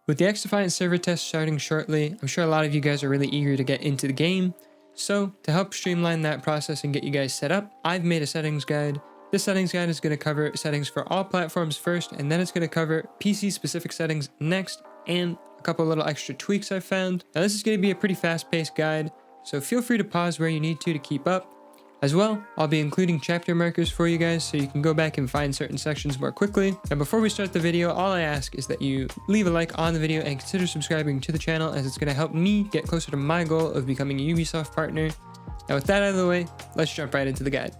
With the XDefiant server test starting shortly, I'm sure a lot of you guys are really eager to get into the game. So to help streamline that process and get you guys set up, I've made a settings guide. This settings guide is going to cover settings for all platforms first, and then it's going to cover PC specific settings next, and a couple little extra tweaks I've found. Now this is going to be a pretty fast paced guide, so feel free to pause where you need to keep up. As well, I'll be including chapter markers for you guys so you can go back and find certain sections more quickly. And before we start the video, all I ask is that you leave a like on the video and consider subscribing to the channel, as it's going to help me get closer to my goal of becoming a Ubisoft partner. Now with that out of the way, let's jump right into the guide.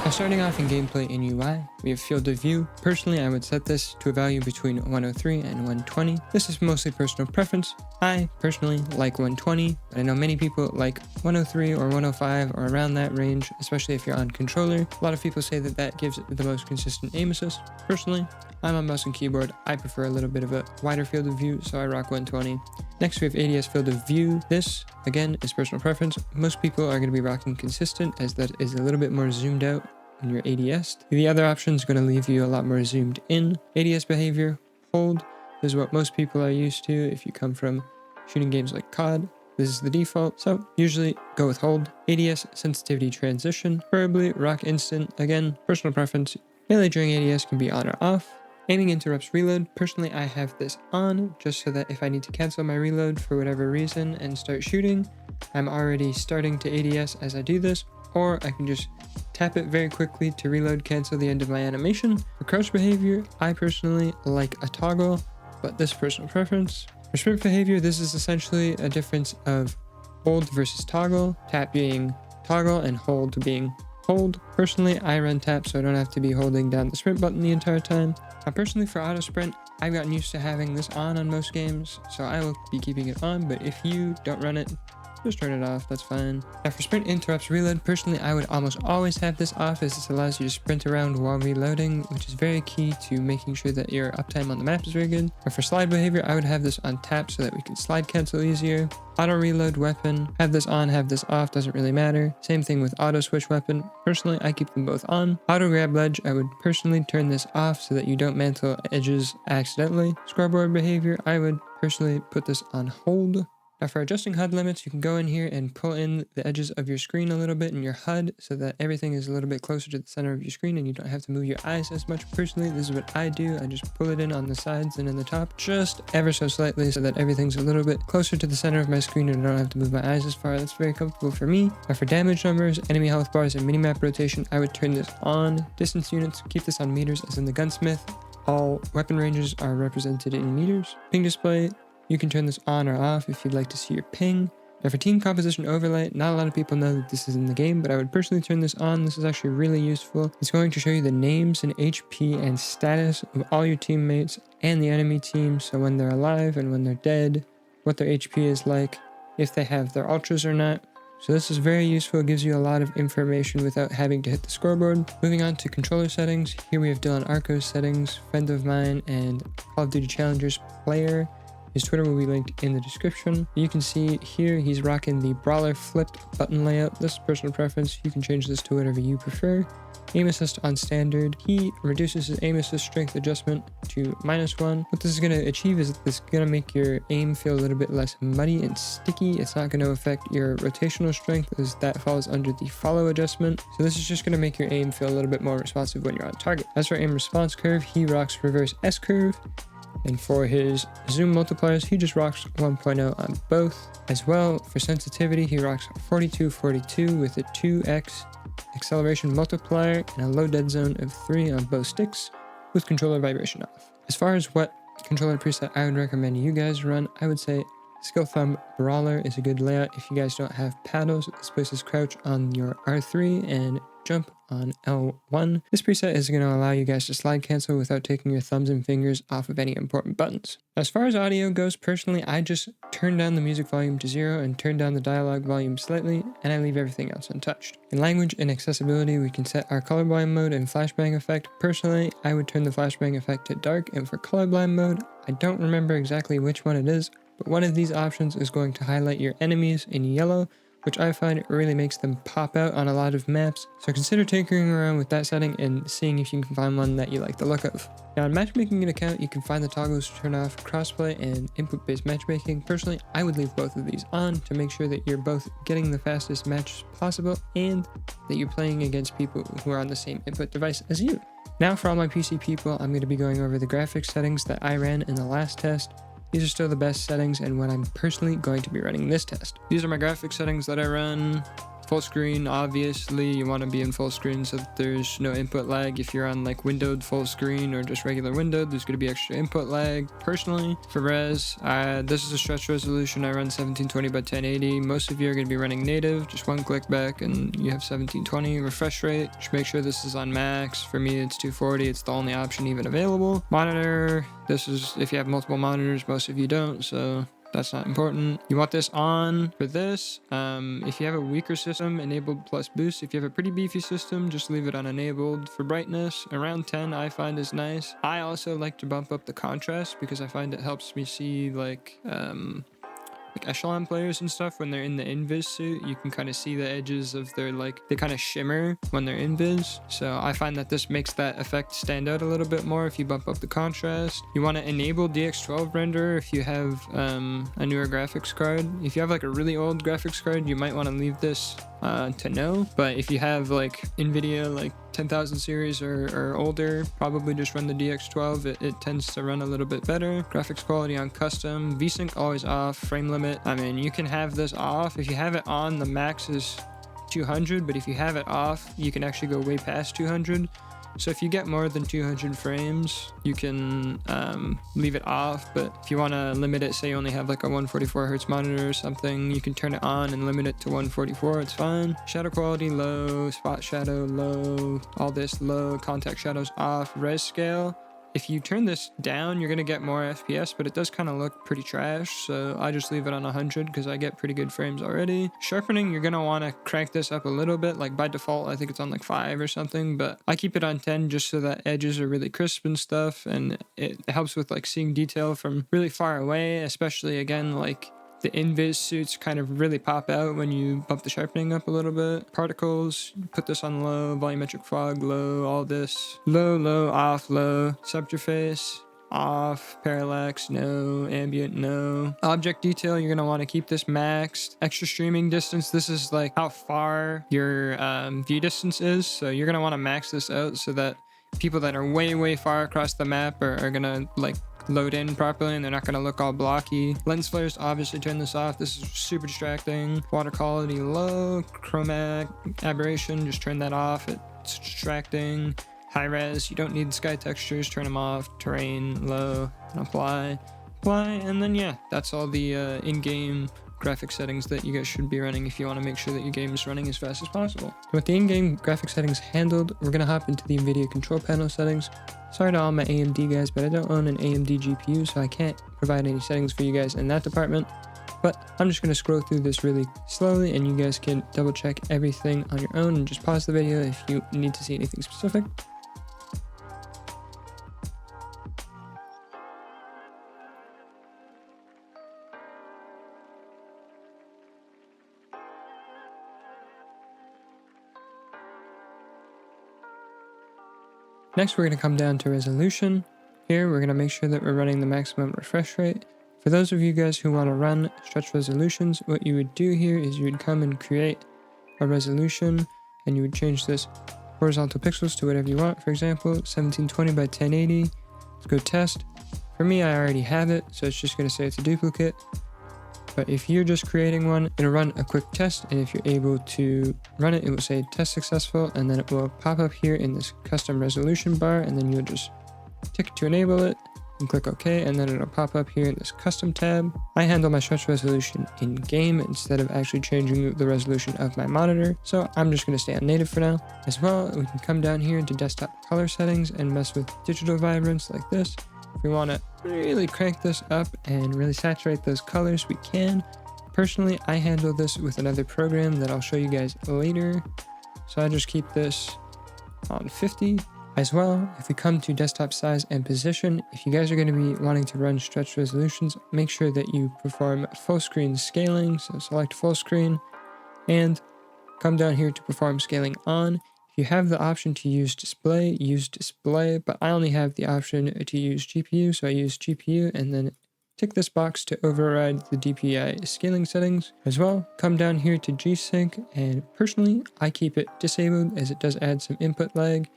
Now starting off in gameplay and UI, we have field of view. Personally, I would set this to a value between 103 and 120. This is mostly personal preference. I personally like 120, but I know many people like 103 or 105 or around that range, especially if you're on controller. A lot of people say that that gives it the most consistent aim assist. Personally, I'm on mouse and keyboard. I prefer a little bit of a wider field of view, so I rock 120. Next, we have ADS field of view. This, again, is personal preference. Most people are going to be rocking consistent, as that is a little bit more zoomed out in your ADS. The other option is going to leave you a lot more zoomed in. ADS behavior, hold, is what most people are used to if you come from shooting games like COD. This is the default, so usually go with hold. ADS sensitivity transition, preferably rock instant. Again, personal preference. Melee during ADS can be on or off. Aiming interrupts reload. Personally, I have this on just so that if I need to cancel my reload for whatever reason and start shooting, I'm already starting to ADS as I do this, or I can just tap it very quickly to reload cancel the end of my animation. For crouch behavior, I personally like a toggle, but this is personal preference. For sprint behavior, this is essentially a difference of hold versus toggle, tap being toggle and hold being hold. Personally, I run tap so I don't have to be holding down the sprint button the entire time. Now personally, for auto sprint, I've gotten used to having this on most games, so I will be keeping it on, but if you don't run it, just turn it off, that's fine. Now for sprint interrupts reload, personally I would almost always have this off, as this allows you to sprint around while reloading, which is very key to making sure that your uptime on the map is very good. But for slide behavior, I would have this on tap so that we can slide cancel easier. Auto reload weapon, have this on, have this off, doesn't really matter. Same thing with auto switch weapon. Personally, I keep them both on. Auto grab ledge, I would personally turn this off so that you don't mantle edges accidentally. Scoreboard behavior, I would personally put this on hold. Now for adjusting HUD limits, you can go in here and pull in the edges of your screen a little bit in your HUD so that everything is a little bit closer to the center of your screen and you don't have to move your eyes as much. Personally, this is what I do. I just pull it in on the sides and in the top just ever so slightly so that everything's a little bit closer to the center of my screen and I don't have to move my eyes as far. That's very comfortable for me. Now for damage numbers, enemy health bars, and minimap rotation, I would turn this on. Distance units, keep this on meters as in the gunsmith. All weapon ranges are represented in meters. Ping display, you can turn this on or off if you'd like to see your ping. Now for team composition overlay, not a lot of people know that this is in the game, but I would personally turn this on. This is actually really useful. It's going to show you the names and HP and status of all your teammates and the enemy team, so when they're alive and when they're dead, what their HP is like, if they have their ultras or not. So this is very useful. It gives you a lot of information without having to hit the scoreboard. Moving on to controller settings, here we have Dylan Arco's settings, friend of mine and Call of Duty Challengers player. His Twitter will be linked in the description. You can see here he's rocking the brawler flipped button layout. This is personal preference. You can change this to whatever you prefer. Aim assist on standard. He reduces his aim assist strength adjustment to -1. What this is going to achieve is this is going to make your aim feel a little bit less muddy and sticky. It's not going to affect your rotational strength, as that falls under the follow adjustment. So this is just going to make your aim feel a little bit more responsive when you're on target. As for aim response curve, he rocks reverse S curve. And for his zoom multipliers, he just rocks 1.0 on both. As well, for sensitivity, he rocks 4242 with a 2x acceleration multiplier and a low dead zone of 3 on both sticks with controller vibration off. As far as what controller preset I would recommend you guys run, I would say Skill Thumb Brawler is a good layout if you guys don't have paddles. This places crouch on your R3 and jump on L1. This preset is going to allow you guys to slide cancel without taking your thumbs and fingers off of any important buttons. As far as audio goes, personally, I just turn down the music volume to 0 and turn down the dialogue volume slightly, and I leave everything else untouched. In language and accessibility, we can set our colorblind mode and flashbang effect. Personally, I would turn the flashbang effect to dark, and for colorblind mode, I don't remember exactly which one it is, but one of these options is going to highlight your enemies in yellow, which I find really makes them pop out on a lot of maps. So consider tinkering around with that setting and seeing if you can find one that you like the look of. Now in Matchmaking Account, you can find the toggles to turn off crossplay and input-based matchmaking. Personally, I would leave both of these on to make sure that you're both getting the fastest matches possible and that you're playing against people who are on the same input device as you. Now for all my PC people, I'm going to be going over the graphics settings that I ran in the last test. These are still the best settings and what I'm personally going to be running this test. These are my graphics settings that I run. Full screen, obviously you want to be in full screen so that there's no input lag. If you're on like windowed full screen or just regular windowed, there's going to be extra input lag. Personally, for res, this is a stretch resolution. I run 1720 by 1080. Most of you are going to be running native, just one click back and you have 1720. Refresh rate, just make sure this is on max. For me, it's 240. It's the only option even available. Monitor, this is if you have multiple monitors. Most of you don't, so that's not important. You want this on for this. If you have a weaker system, enabled plus boost. If you have a pretty beefy system, just leave it on enabled. For brightness, around 10 I find is nice. I also like to bump up the contrast because I find it helps me see like echelon players and stuff when they're in the invis suit. You can kind of see the edges of their they kind of shimmer when they're invis, so I find that this makes that effect stand out a little bit more if you bump up the contrast. You want to enable DX12 render if you have a newer graphics card. If you have like a really old graphics card, you might want to leave this to no, but if you have like Nvidia like 10,000 series or older, probably just run the DX12. It tends to run a little bit better. Graphics quality on custom, VSync always off. Frame limit, I mean, you can have this off. If you have it on, the max is 200, but if you have it off, you can actually go way past 200. So if you get more than 200 frames, you can leave it off. But if you want to limit it, say you only have like a 144 hertz monitor or something, you can turn it on and limit it to 144. It's fine. Shadow quality low, spot shadow low, all this low, contact shadows off. Res scale, if you turn this down, you're going to get more FPS, but it does kind of look pretty trash. So I just leave it on 100 because I get pretty good frames already. Sharpening, you're going to want to crank this up a little bit. Like by default, I think it's on like 5 or something, but I keep it on 10 just so that edges are really crisp and stuff. And it helps with like seeing detail from really far away, especially again, like the invis suits kind of really pop out when you bump the sharpening up a little bit. Particles, put this on low. Volumetric fog, low. All this. Low, low, off, low. Subterface, off. Parallax, no. Ambient, no. Object detail, you're going to want to keep this maxed. Extra streaming distance, this is like how far your view distance is. So you're going to want to max this out so that people that are way, way far across the map are going to like load in properly and they're not going to look all blocky. Lens flares, obviously turn this off. This is super distracting. Water quality low. Chroma aberration, just turn that off. It's distracting. High res, you don't need sky textures, turn them off. Terrain low, and apply, and then yeah, that's all the in-game graphic settings that you guys should be running if you want to make sure that your game is running as fast as possible. With the in-game graphic settings handled, we're going to hop into the Nvidia control panel settings. Sorry to all my AMD guys, but I don't own an AMD GPU, so I can't provide any settings for you guys in that department. But I'm just going to scroll through this really slowly and you guys can double check everything on your own and just pause the video if you need to see anything specific. Next, we're going to come down to resolution. Here, we're going to make sure that we're running the maximum refresh rate. For those of you guys who want to run stretch resolutions, what you would do here is you would come and create a resolution and you would change this horizontal pixels to whatever you want. For example, 1720 by 1080. Let's go test. For me, I already have it, so it's just going to say it's a duplicate. But if you're just creating one, it'll run a quick test, and if you're able to run it, it will say test successful, and then it will pop up here in this custom resolution bar, and then you'll just tick to enable it and click OK, and then it'll pop up here in this custom tab. I handle my stretch resolution in game instead of actually changing the resolution of my monitor, so I'm just going to stay on native for now. As well, we can come down here into desktop color settings and mess with digital vibrance like this. If we want to really crank this up and really saturate those colors, we can. Personally, I handle this with another program that I'll show you guys later. So I just keep this on 50. As well, if we come to desktop size and position, if you guys are going to be wanting to run stretch resolutions, make sure that you perform full screen scaling. So select full screen and come down here to perform scaling on. If you have the option to use display, but I only have the option to use GPU, so I use GPU and then tick this box to override the DPI scaling settings. As well, come down here to G-Sync, and personally, I keep it disabled as it does add some input lag.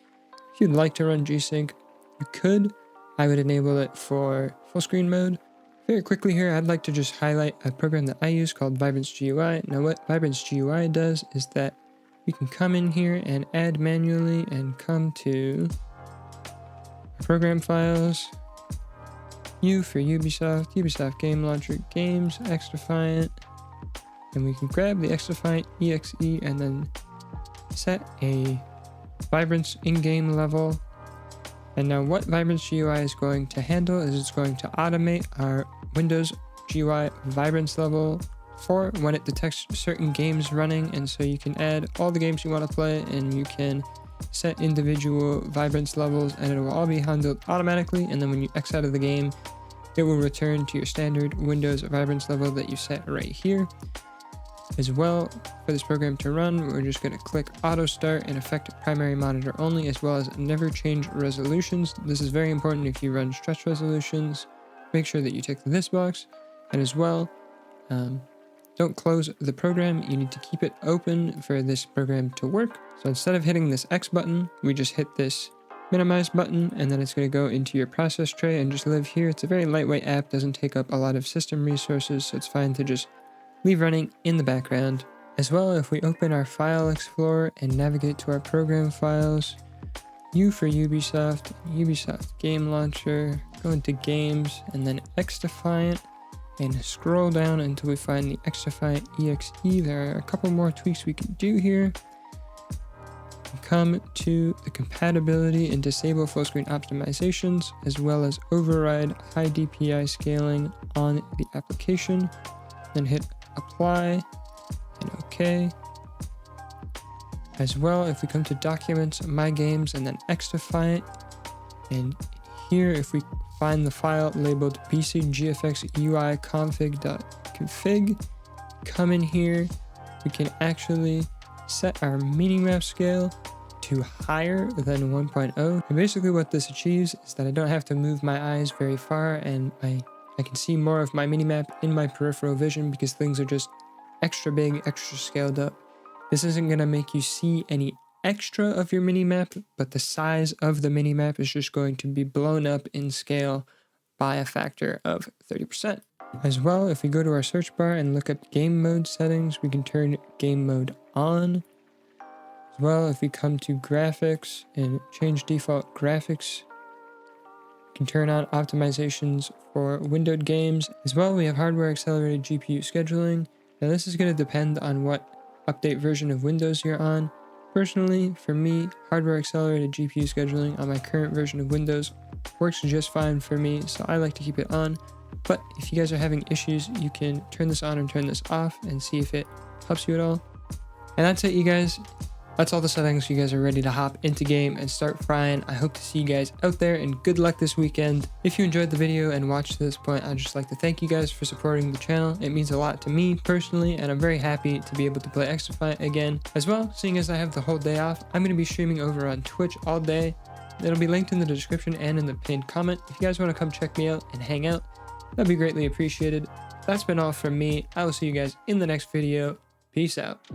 If you'd like to run G-Sync, you could. I would enable it for full screen mode. Very quickly here, I'd like to just highlight a program that I use called VibranceGUI. Now what VibranceGUI does is that you can come in here and add manually and come to program files, U for Ubisoft, Ubisoft Game Launcher, Games, XDefiant, and we can grab the XDefiant EXE and then set a Vibrance in-game level. And now what VibranceGUI is going to handle is it's going to automate our Windows GUI Vibrance level for when it detects certain games running, and so you can add all the games you want to play and you can set individual Vibrance levels and it will all be handled automatically, and then when you X out of the game it will return to your standard Windows Vibrance level that you set right here. As well, for this program to run, we're just going to click auto start and affect primary monitor only, as well as never change resolutions. This is very important if you run stretch resolutions. Make sure that you tick this box, and as well, don't close the program. You need to keep it open for this program to work. So instead of hitting this X button, we just hit this minimize button, and then it's going to go into your process tray and just live here. It's a very lightweight app, doesn't take up a lot of system resources, so it's fine to just leave running in the background. As well, if we open our file explorer and navigate to our program files, U for Ubisoft, Ubisoft Game Launcher, go into Games, and then XDefiant, and scroll down until we find the XDefiant EXE. There are a couple more tweaks we can do here. Come to the compatibility and disable full screen optimizations, as well as override high DPI scaling on the application. Then hit apply and OK. As well, if we come to documents, my games, and then XDefiant, and here if we find the file labeled bcgfxui.config.config, come in here, we can actually set our minimap scale to higher than 1.0. And basically what this achieves is that I don't have to move my eyes very far, and I can see more of my minimap in my peripheral vision because things are just extra big, extra scaled up. This isn't going to make you see any extra of your minimap, but the size of the minimap is just going to be blown up in scale by a factor of 30%. As well, if we go to our search bar and look up game mode settings, we can turn game mode on. As well, if we come to graphics and change default graphics, we can turn on optimizations for windowed games. As well, we have hardware accelerated GPU scheduling. Now this is going to depend on what update version of Windows you're on. Personally, for me, hardware accelerated GPU scheduling on my current version of Windows works just fine for me, so I like to keep it on. But if you guys are having issues, you can turn this on and turn this off and see if it helps you at all. And that's it, you guys. That's all the settings. You guys are ready to hop into game and start frying. I hope to see you guys out there, and good luck this weekend. If you enjoyed the video and watched to this point, I'd just like to thank you guys for supporting the channel. It means a lot to me personally, and I'm very happy to be able to play XDefiant again. As well, seeing as I have the whole day off, I'm going to be streaming over on Twitch all day. It'll be linked in the description and in the pinned comment. If you guys want to come check me out and hang out, that'd be greatly appreciated. That's been all from me. I will see you guys in the next video. Peace out.